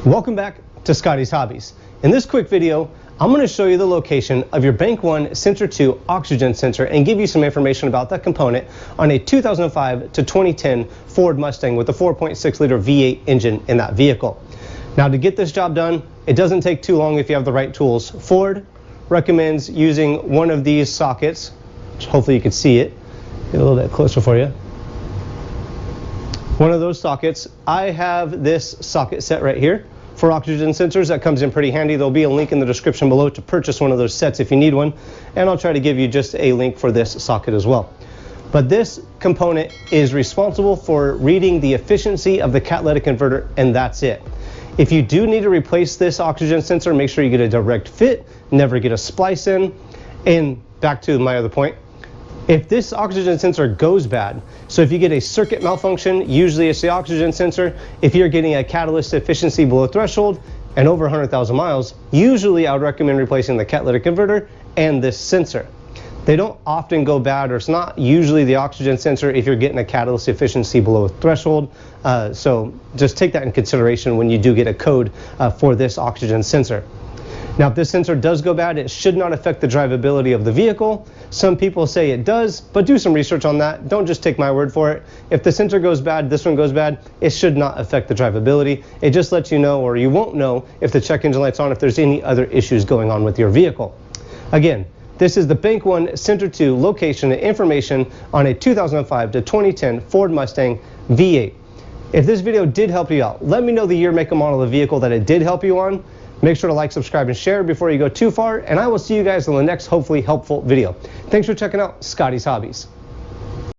Welcome back to Scotties Hobbies. In this quick video, I'm going to show you the location of your Bank 1 Sensor 2 oxygen sensor and give you some information about that component on a 2005 to 2010 Ford Mustang with a 4.6 liter V8 engine in that vehicle. Now, to get this job done, it doesn't take too long if you have the right tools. Ford recommends using one of these sockets, which hopefully you can see it. Get a little bit closer for you. One of those sockets. I have this socket set right here for oxygen sensors. That comes in pretty handy. There'll be a link in the description below to purchase one of those sets if you need one, and I'll try to give you just a link for this socket as well. But this component is responsible for reading the efficiency of the catalytic converter, and that's it. If you do need to replace this oxygen sensor, make sure you get a direct fit, never get a splice in. And back to my other point, if this oxygen sensor goes bad, so if you get a circuit malfunction, usually it's the oxygen sensor. If you're getting a catalyst efficiency below threshold and over 100,000 miles, usually I would recommend replacing the catalytic converter and this sensor. They don't often go bad, or it's not usually the oxygen sensor if you're getting a catalyst efficiency below threshold. So just take that in consideration when you do get a code for this oxygen sensor. Now, if this sensor does go bad, it should not affect the drivability of the vehicle. Some people say it does, but do some research on that. Don't just take my word for it. If the sensor goes bad, this one goes bad, it should not affect the drivability. It just lets you know, or you won't know if the check engine light's on, if there's any other issues going on with your vehicle. Again, this is the Bank 1 Sensor 2 location and information on a 2005 to 2010 Ford Mustang V8. If this video did help you out, let me know the year, make, and model of the vehicle that it did help you on. Make sure to like, subscribe, and share before you go too far, and I will see you guys in the next hopefully helpful video. Thanks for checking out Scotties Hobbies.